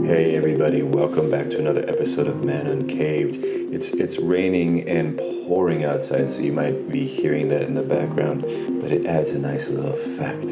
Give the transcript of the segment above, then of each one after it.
Hey everybody, welcome back to another episode of Man Uncaved. It's raining and pouring outside, so you might be hearing that in the background, but it adds a nice little effect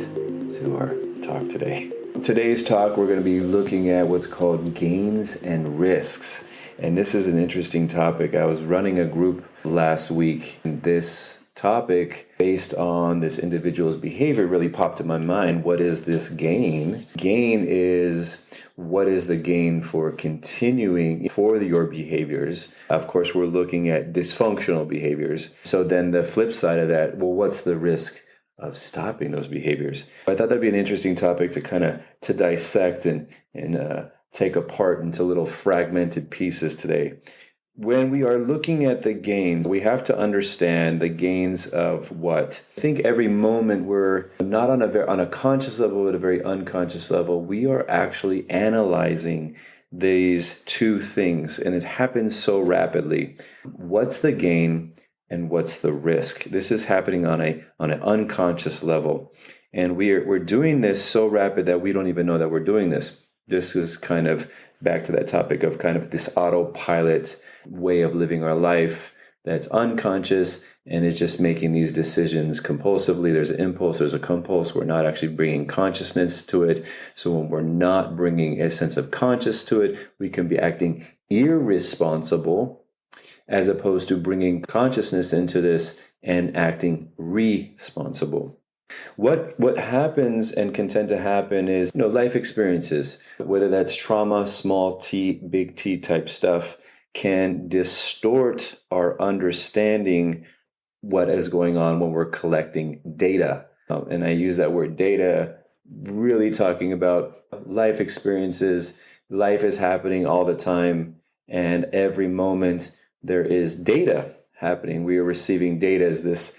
to our talk today. Today's talk, we're going to be looking at what's called gains and risks. And this is an interesting topic. I was running a group last week, and this topic, based on this individual's behavior, really popped in my mind. What is this gain? Gain is, what is the gain for continuing for your behaviors? Of course, we're looking at dysfunctional behaviors. So then the flip side of that, well, what's the risk of stopping those behaviors? I thought that'd be an interesting topic to dissect and take apart into little fragmented pieces today. When we are looking at the gains, we have to understand the gains of what? I think every moment we're not on a conscious level, but a very unconscious level, we are actually analyzing these two things, and it happens so rapidly. What's the gain and what's the risk? This is happening on an unconscious level, and we're doing this so rapid that we don't even know that we're doing this. This is kind of back to that topic of kind of this autopilot way of living our life that's unconscious and is just making these decisions compulsively. There's an impulse, there's a compulse. We're not actually bringing consciousness to it. So when we're not bringing a sense of conscious to it, we can be acting irresponsible as opposed to bringing consciousness into this and acting responsible. What happens and can tend to happen is, life experiences, whether that's trauma, small t, big T type stuff, can distort our understanding what is going on when we're collecting data. And I use that word data, really talking about life experiences. Life is happening all the time, and every moment there is data happening. We are receiving data as this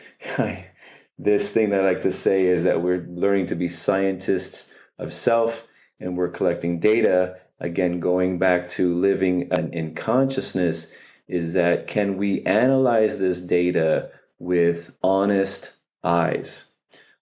thing that I like to say is that we're learning to be scientists of self, and we're collecting data. Again, going back to living in consciousness, is that can we analyze this data with honest eyes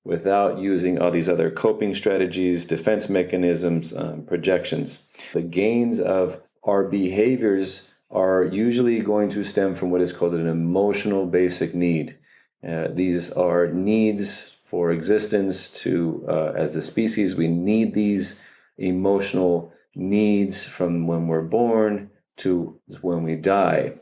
without using all these other coping strategies, defense mechanisms, projections? The gains of our behaviors are usually going to stem from what is called an emotional basic need. These are needs for existence. As the species, we need these emotional needs from when we're born to when we die.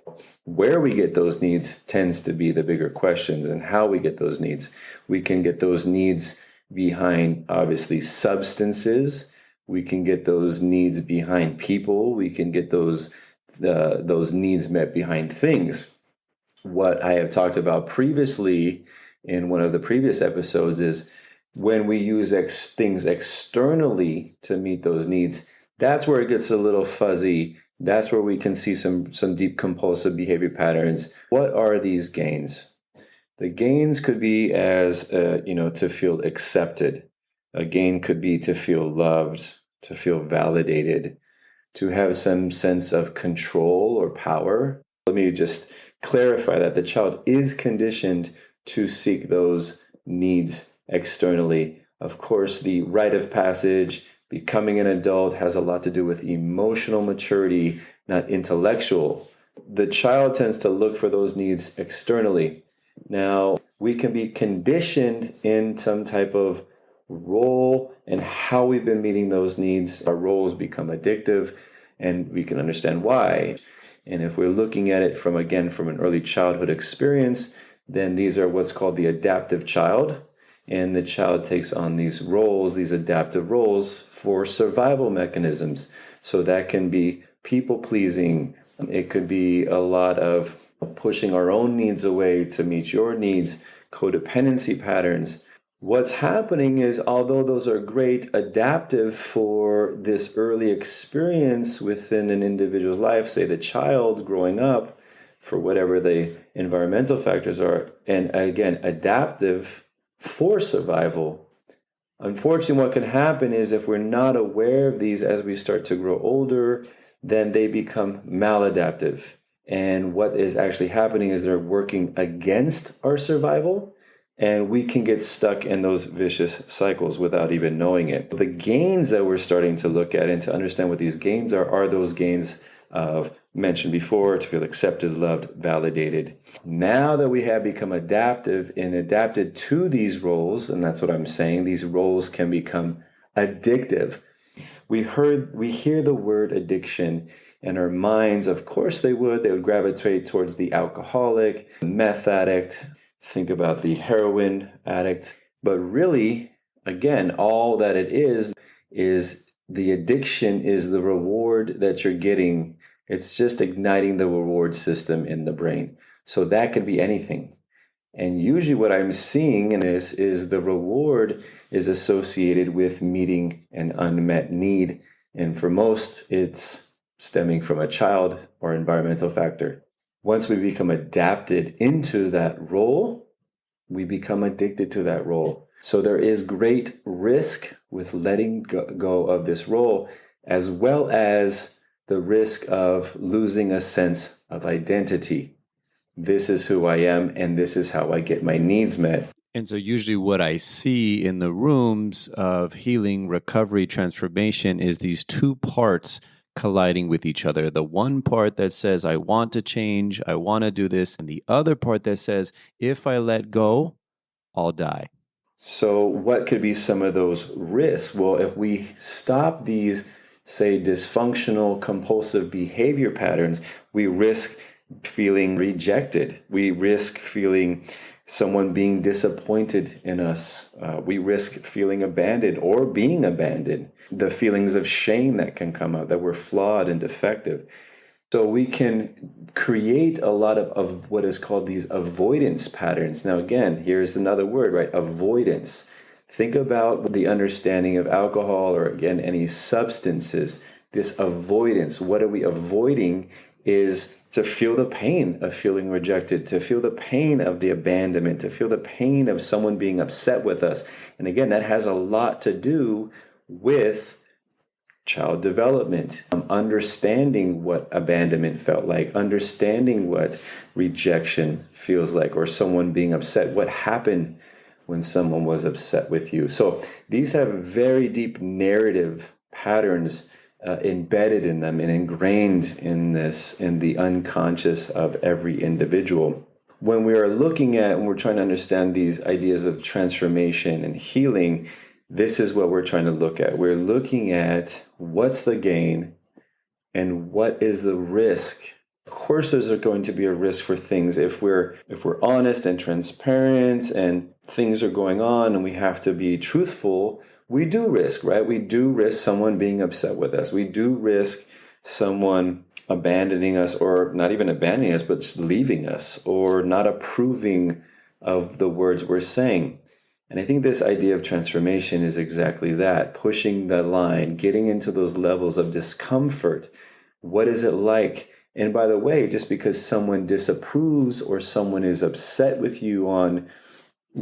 Where we get those needs tends to be the bigger questions, and how we get those needs. We can get those needs behind, obviously, substances. We can get those needs behind people. We can get those needs met behind things. What I have talked about previously in one of the previous episodes is when we use things externally to meet those needs, that's where it gets a little fuzzy. That's where we can see some deep compulsive behavior patterns. What are these gains? The gains could be as, to feel accepted. A gain could be to feel loved, to feel validated, to have some sense of control or power. Let me just clarify that the child is conditioned to seek those needs externally. Of course, the rite of passage, becoming an adult, has a lot to do with emotional maturity, not intellectual. The child tends to look for those needs externally. Now, we can be conditioned in some type of role and how we've been meeting those needs. Our roles become addictive, and we can understand why. And if we're looking at it from an early childhood experience, then these are what's called the adaptive child. And the child takes on these roles, these adaptive roles, for survival mechanisms. So that can be people-pleasing. It could be a lot of pushing our own needs away to meet your needs, codependency patterns. What's happening is, although those are great adaptive for this early experience within an individual's life, say the child growing up, for whatever the environmental factors are, and again, adaptive for survival, unfortunately, what can happen is if we're not aware of these as we start to grow older, then they become maladaptive. And what is actually happening is they're working against our survival. And we can get stuck in those vicious cycles without even knowing it. The gains that we're starting to look at and to understand what these gains are those gains of, mentioned before, to feel accepted, loved, validated. Now that we have become adaptive and adapted to these roles, and that's what I'm saying, these roles can become addictive. We hear the word addiction in our minds. Of course they would gravitate towards the alcoholic, meth addict, think about the heroin addict. But really, again, all that it is the addiction is the reward that you're getting. It's just igniting the reward system in the brain. So that could be anything. And usually what I'm seeing in this is the reward is associated with meeting an unmet need. And for most, it's stemming from a child or environmental factor. Once we become adapted into that role, we become addicted to that role. So there is great risk with letting go of this role, as well as the risk of losing a sense of identity. This is who I am, and this is how I get my needs met. And so usually what I see in the rooms of healing, recovery, transformation is these two parts colliding with each other. The one part that says, I want to change, I want to do this, and the other part that says, if I let go, I'll die. So what could be some of those risks? Well, if we stop these, say, dysfunctional, compulsive behavior patterns, we risk feeling rejected. We risk feeling someone being disappointed in us. We risk feeling abandoned or being abandoned. The feelings of shame that can come up, that we're flawed and defective. So we can create a lot of what is called these avoidance patterns. Now, again, here's another word, right? Avoidance. Think about the understanding of alcohol or, again, any substances. This avoidance, what are we avoiding is to feel the pain of feeling rejected, to feel the pain of the abandonment, to feel the pain of someone being upset with us. And again, that has a lot to do with child development, understanding what abandonment felt like, understanding what rejection feels like, or someone being upset, what happened when someone was upset with you. So these have very deep narrative patterns embedded in them and ingrained in the unconscious of every individual. When we are looking at, when we're trying to understand these ideas of transformation and healing, this is what we're trying to look at. We're looking at what's the gain and what is the risk. Of course, there's going to be a risk for things if we're honest and transparent and things are going on and we have to be truthful. We do risk, right? We do risk someone being upset with us. We do risk someone abandoning us, or not even abandoning us, but just leaving us, or not approving of the words we're saying. And I think this idea of transformation is exactly that, pushing the line, getting into those levels of discomfort. What is it like? And by the way, just because someone disapproves or someone is upset with you on,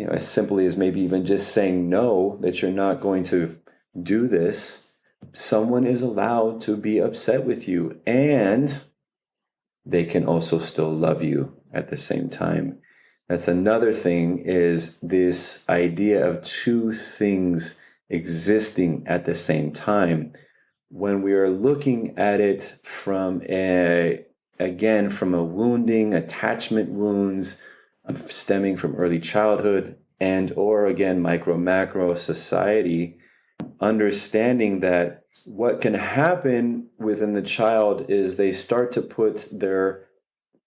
as simply as maybe even just saying no, that you're not going to do this, someone is allowed to be upset with you, and they can also still love you at the same time. That's another thing, is this idea of two things existing at the same time. When we are looking at it from a wounding, attachment wounds stemming from early childhood and or again micro-macro society, understanding that what can happen within the child is they start to put their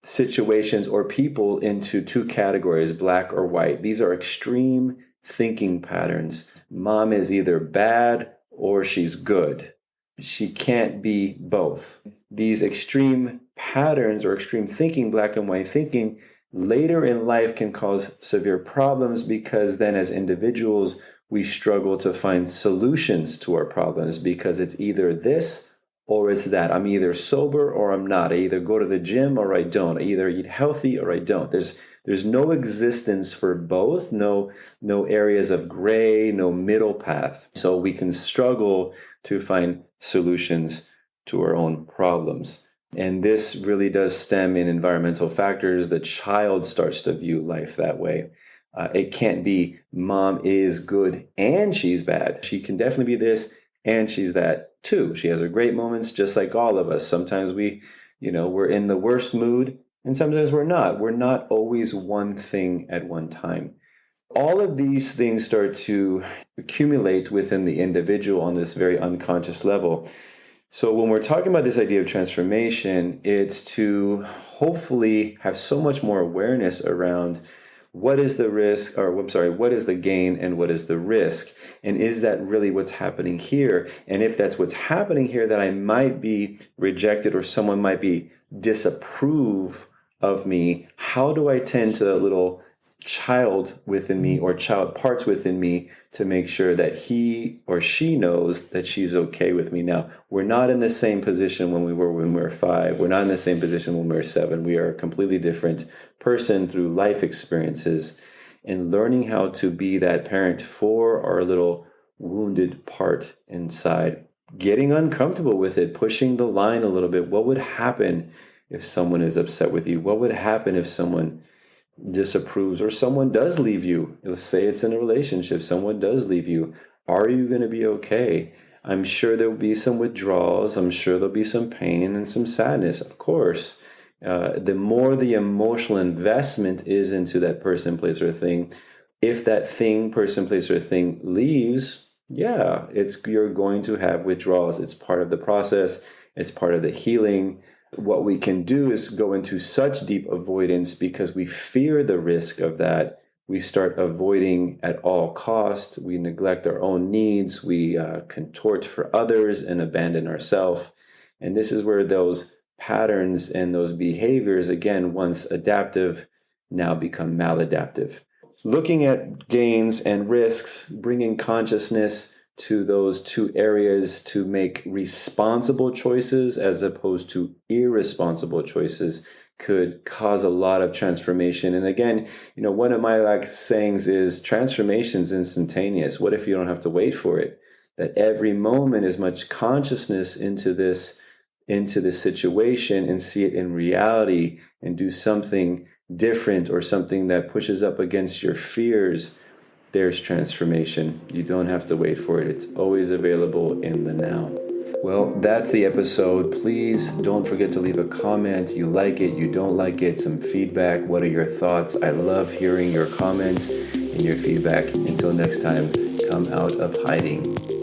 situations or people into two categories, black or white. These are extreme thinking patterns. Mom is either bad or she's good. She can't be both. These extreme patterns or extreme thinking, black and white thinking, later in life can cause severe problems, because then as individuals, we struggle to find solutions to our problems, because it's either this or it's that. I'm either sober or I'm not. I either go to the gym or I don't. I either eat healthy or I don't. There's no existence for both, no areas of gray, no middle path. So we can struggle to find solutions to our own problems. And this really does stem in environmental factors. The child starts to view life that way. It can't be mom is good and she's bad. She can definitely be this and she's that too. She has her great moments just like all of us. Sometimes we're in the worst mood and sometimes we're not. We're not always one thing at one time. All of these things start to accumulate within the individual on this very unconscious level. So when we're talking about this idea of transformation, it's to hopefully have so much more awareness around what is the risk, or I'm sorry, what is the gain and what is the risk? And is that really what's happening here? And if that's what's happening here, that I might be rejected or someone might be disapprove of me, how do I tend to a little child within me or child parts within me to make sure that he or she knows that she's okay with me? Now, we're not in the same position when we were 5. We're not in the same position when we were 7. We are a completely different person through life experiences, and learning how to be that parent for our little wounded part inside, getting uncomfortable with it, pushing the line a little bit. What would happen if someone is upset with you? What would happen if someone disapproves or someone does leave you? Let's say it's in a relationship, someone does leave you. Are you going to be okay? I'm sure there'll be some withdrawals. I'm sure there'll be some pain and some sadness, of course. The more the emotional investment is into that person, place, or thing, if that thing, person, place, or thing leaves, yeah, you're going to have withdrawals. It's part of the process. It's part of the healing. What we can do is go into such deep avoidance because we fear the risk of that. We start avoiding at all cost. We neglect our own needs. We contort for others and abandon ourselves. And this is where those patterns and those behaviors, again, once adaptive, now become maladaptive. Looking at gains and risks, bringing consciousness to those two areas to make responsible choices as opposed to irresponsible choices could cause a lot of transformation. And again, one of my sayings is transformation's instantaneous. What if you don't have to wait for it? That every moment as much consciousness into this situation and see it in reality and do something different or something that pushes up against your fears, there's transformation. You don't have to wait for it. It's always available in the now. Well, that's the episode. Please don't forget to leave a comment. You like it, you don't like it, some feedback. What are your thoughts? I love hearing your comments and your feedback. Until next time, come out of hiding.